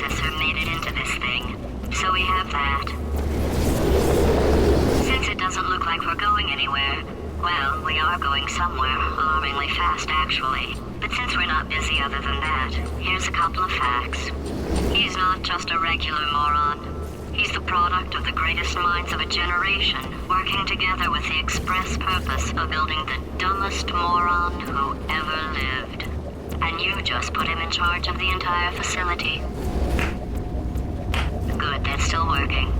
processor made it into this thing, so we have that. Since it doesn't look like we're going anywhere, well, we are going somewhere, alarmingly fast actually. But since we're not busy other than that, here's a couple of facts. He's not just a regular moron. He's the product of the greatest minds of a generation, working together with the express purpose of building the dumbest moron who ever lived. And you just put him in charge of the entire facility. Good, that's still working.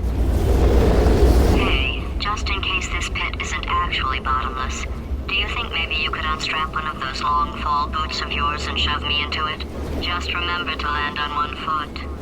Hey, just in case this pit isn't actually bottomless, do you think maybe you could unstrap one of those long fall boots of yours and shove me into it? Just remember to land on one foot.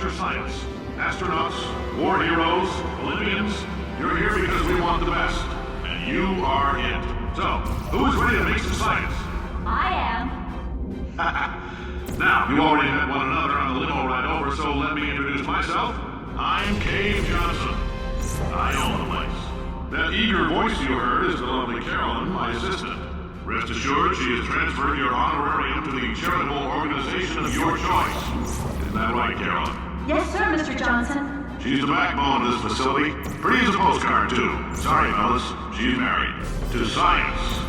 future science. Astronauts, war heroes, Olympians, you're here because we want the best. And you are it. So, who is ready to make some science? I am. Now, you already met one another on the limo ride over, so let me introduce myself. I'm Cave Johnson. I own the place. That eager voice you heard is the lovely Carolyn, my assistant. Rest assured, she has transferred your honorarium to the charitable organization of your choice. Isn't that right, Carolyn? Yes, sir, Mr. Johnson. She's the backbone of this facility. Pretty as a postcard, too. Sorry, fellas. She's married. To science.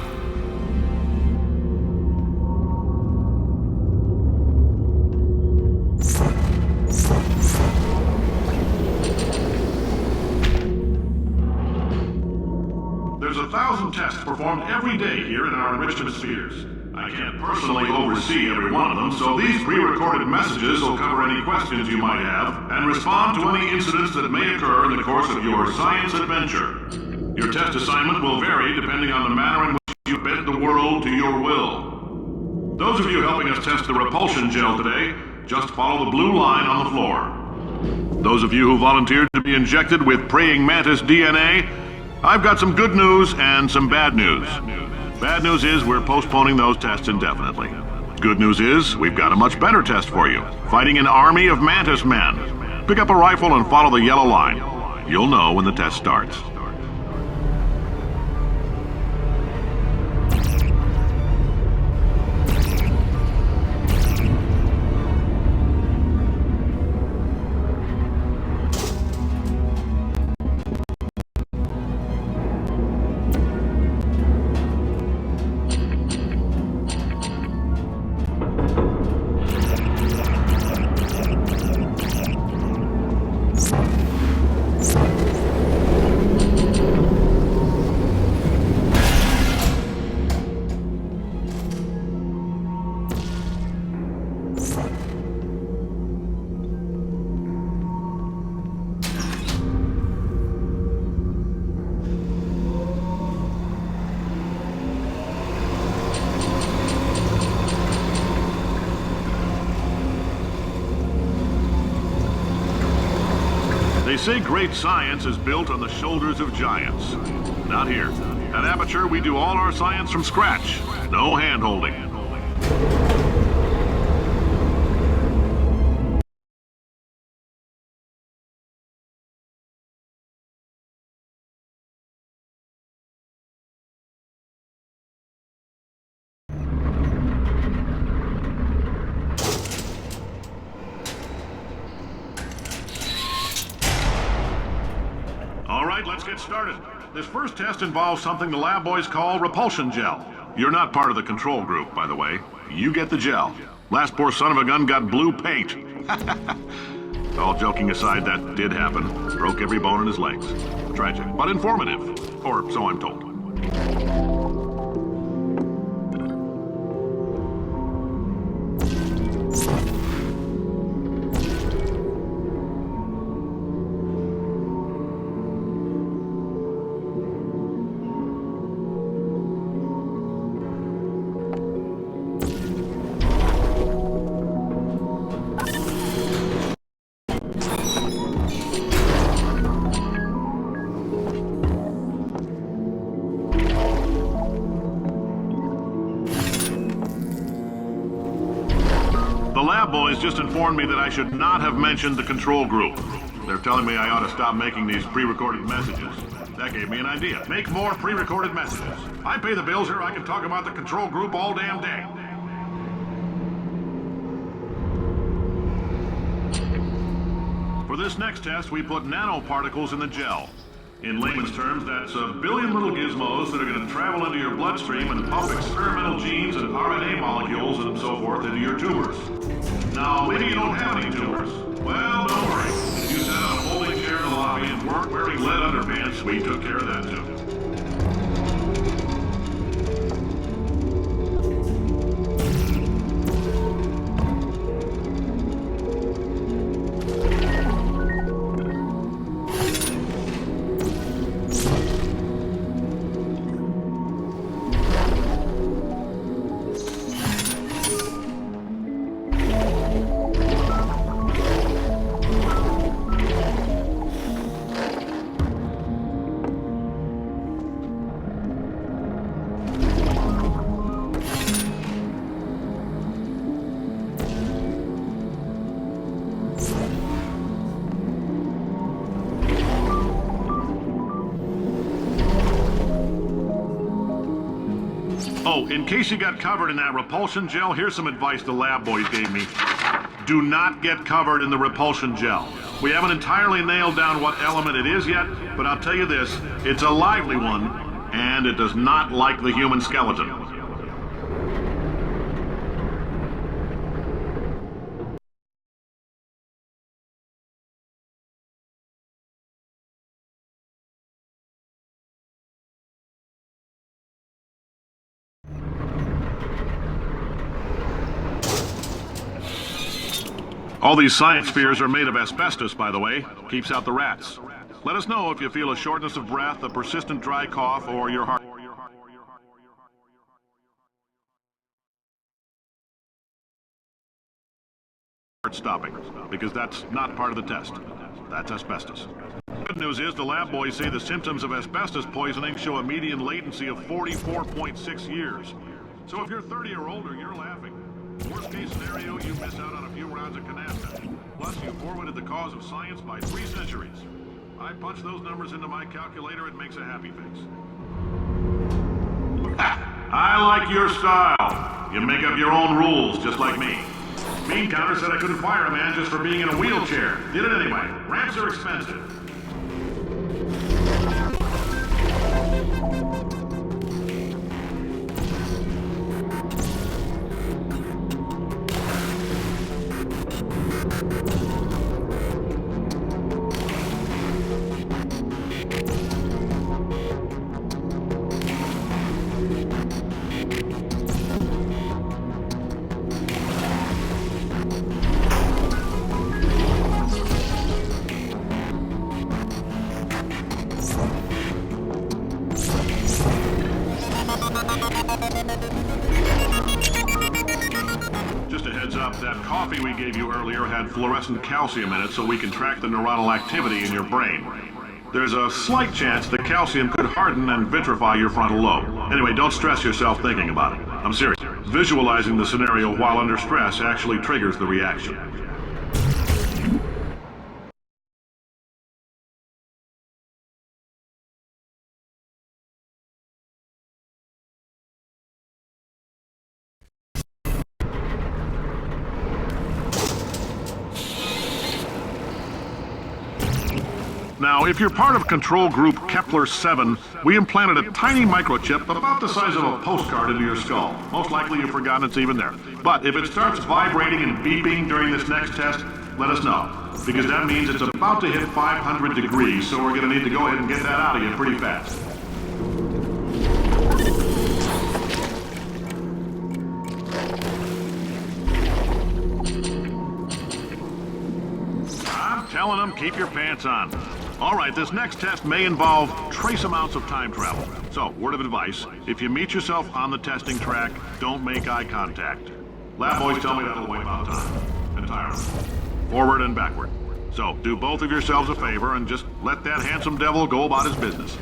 There's 1,000 tests performed every day here in our enrichment spheres. I can't personally oversee every one of them, so these pre-recorded messages will cover any questions you might have and respond to any incidents that may occur in the course of your science adventure. Your test assignment will vary depending on the manner in which you bend the world to your will. Those of you helping us test the repulsion gel today, just follow the blue line on the floor. Those of you who volunteered to be injected with praying mantis DNA, I've got some good news and some bad news. Bad news is we're postponing those tests indefinitely. Good news is we've got a much better test for you. Fighting an army of mantis men. Pick up a rifle and follow the yellow line. You'll know when the test starts. They say great science is built on the shoulders of giants. Not here. At Aperture, we do all our science from scratch. No hand-holding. Let's get started. This first test involves something the lab boys call repulsion gel. You're not part of the control group, by the way. You get the gel. Last poor son of a gun got blue paint. All joking aside, that did happen. Broke every bone in his legs. Tragic, but informative. Or so I'm told. The lab boys just informed me that I should not have mentioned the control group. They're telling me I ought to stop making these pre-recorded messages. That gave me an idea. Make more pre-recorded messages. I pay the bills here, I can talk about the control group all damn day. For this next test, we put nanoparticles in the gel. In layman's terms, that's a billion little gizmos that are going to travel into your bloodstream and pump experimental genes and RNA molecules and so forth into your tumors. Now, maybe you don't have any tumors. Well, don't worry. If you sat on a folding chair in the lobby and weren't wearing lead underpants, we took care of that too. Oh, in case you got covered in that repulsion gel, here's some advice the lab boys gave me. Do not get covered in the repulsion gel. We haven't entirely nailed down what element it is yet, but I'll tell you this, it's a lively one, and it does not like the human skeleton. All these science spheres are made of asbestos, by the way. Keeps out the rats. Let us know if you feel a shortness of breath, a persistent dry cough, or your heart stopping, because that's not part of the test. That's asbestos. Good news is the lab boys say the symptoms of asbestos poisoning show a median latency of 44.6 years. So if you're 30 or older, you're laughing. Worst case scenario, you miss out on a few rounds of canasta. Plus, you forwarded the cause of science by 3 centuries. I punch those numbers into my calculator, it makes a happy face. I like your style. You make up your own rules, just like me. Bean Counter said I couldn't fire a man just for being in a wheelchair. Did it anyway. Ramps are expensive. Just a heads up, that coffee we gave you earlier had fluorescent calcium in it so we can track the neuronal activity in your brain. There's a slight chance the calcium could harden and vitrify your frontal lobe. Anyway, don't stress yourself thinking about it. I'm serious. Visualizing the scenario while under stress actually triggers the reaction. Now, if you're part of control group Kepler-7, we implanted a tiny microchip about the size of a postcard into your skull. Most likely you've forgotten it's even there. But if it starts vibrating and beeping during this next test, let us know. Because that means it's about to hit 500 degrees, so we're going to need to go ahead and get that out of you pretty fast. I'm telling them, keep your pants on. All right, this next test may involve trace amounts of time travel. So, word of advice, if you meet yourself on the testing track, don't make eye contact. Lab boys tell me that'll wipe out time. Entirely. Forward and backward. So, do both of yourselves a favor and just let that handsome devil go about his business.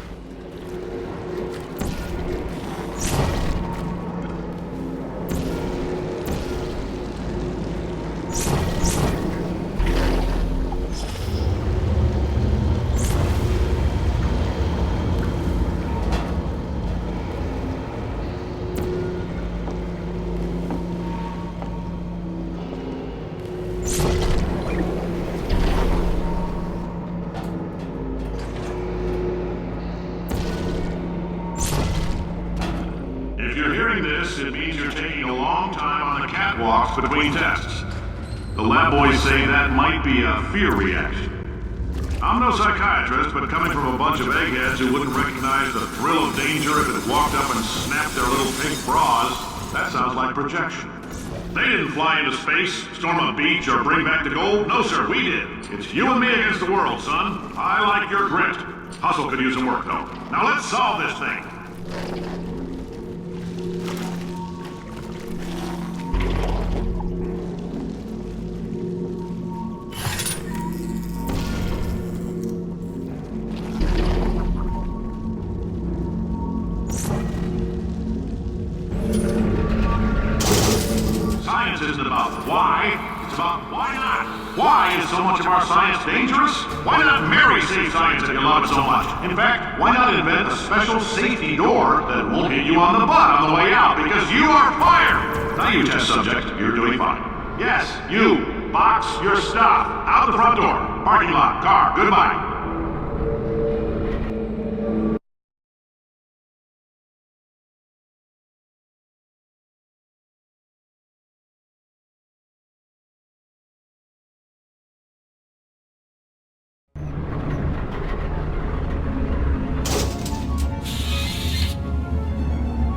It means you're taking a long time on the catwalks between tests. The lab boys say that might be a fear reaction. I'm no psychiatrist, but coming from a bunch of eggheads who wouldn't recognize the thrill of danger if it walked up and snapped their little pink bras, that sounds like projection. They didn't fly into space, storm a beach, or bring back the gold. No, sir, we did. It's you and me against the world, son. I like your grit. Hustle could use some work, though. Now let's solve this thing. Science isn't about why, it's about why not. Why is is so much of our science dangerous? Why not marry safe science if you love it so much? In fact, why not invent a special safety door that won't hit you on the butt on the way out because you are fired? Now you test subject, you're doing fine. Yes, you, box your stuff. Out the front door. Parking lot, car, goodbye.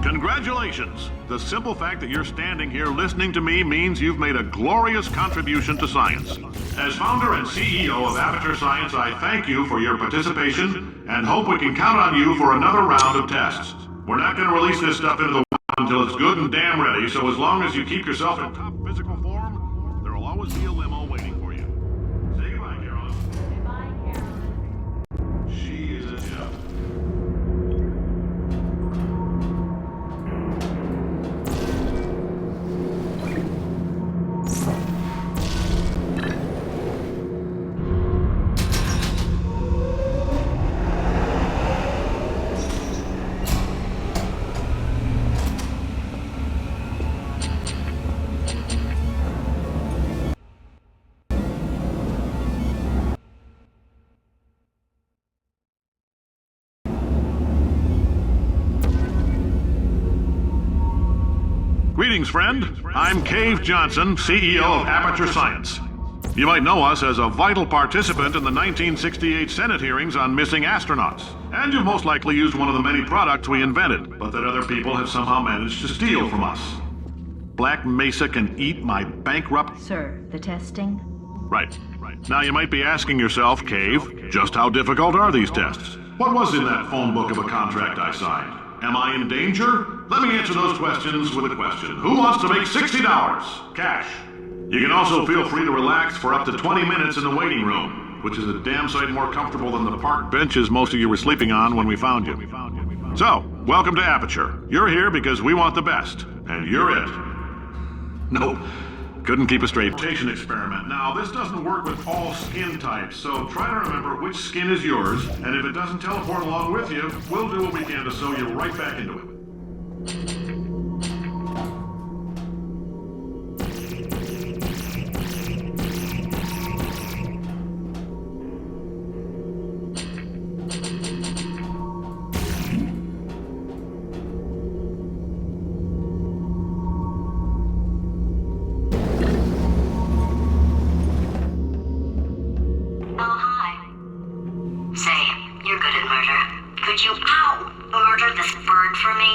Congratulations! The simple fact that you're standing here listening to me means you've made a glorious contribution to science. As founder and CEO of Aperture Science, I thank you for your participation and hope we can count on you for another round of tests. We're not going to release this stuff into the wild until it's good and damn ready, so as long as you keep yourself in top physical form, there will always be a limo waiting for you. Say goodbye, Carolyn. Goodbye, Carolyn. She is a gem. Greetings, friend. I'm Cave Johnson, CEO of Aperture Science. You might know us as a vital participant in the 1968 Senate hearings on missing astronauts. And you've most likely used one of the many products we invented, but that other people have somehow managed to steal from us. Black Mesa can eat my bankrupt... Sir, the testing? Right. Now you might be asking yourself, Cave, just how difficult are these tests? What was in that phone book of a contract I signed? Am I in danger? Let me answer those questions with a question. Who wants to make $60? Cash. You can also feel free to relax for up to 20 minutes in the waiting room, which is a damn sight more comfortable than the park benches most of you were sleeping on when we found you. So, welcome to Aperture. You're here because we want the best, and you're it. Nope. Couldn't keep a straight rotation experiment. Now, this doesn't work with all skin types, so try to remember which skin is yours, and if it doesn't teleport along with you, we'll do what we can to sew you right back into it. Could you, murder this bird for me?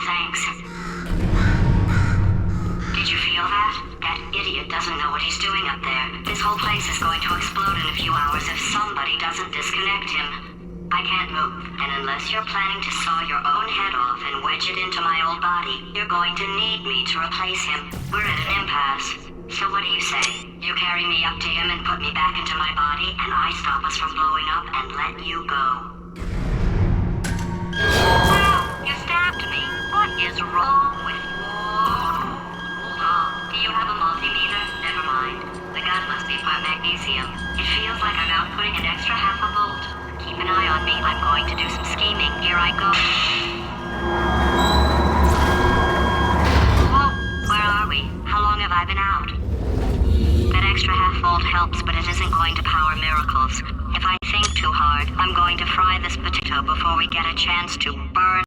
Thanks. Did you feel that? That idiot doesn't know what he's doing up there. This whole place is going to explode in a few hours if somebody doesn't disconnect him. I can't move, and unless you're planning to saw your own head off and wedge it into my old body, you're going to need me to replace him. We're at an impasse. So what do you say? You carry me up to him and put me back into my body, and I stop us from blowing up and let you go. You stabbed me. What is wrong with you? Hold on. Do you have a multimeter? Never mind. The gun must be part magnesium. It feels like I'm outputting an extra half a volt. Keep an eye on me. I'm going to do some scheming. Here I go. Whoa. Where are we? How long have I been out? That extra half volt helps, but it isn't going to power miracles. If I think too hard, I'm going to fry this potato before we get a chance to burn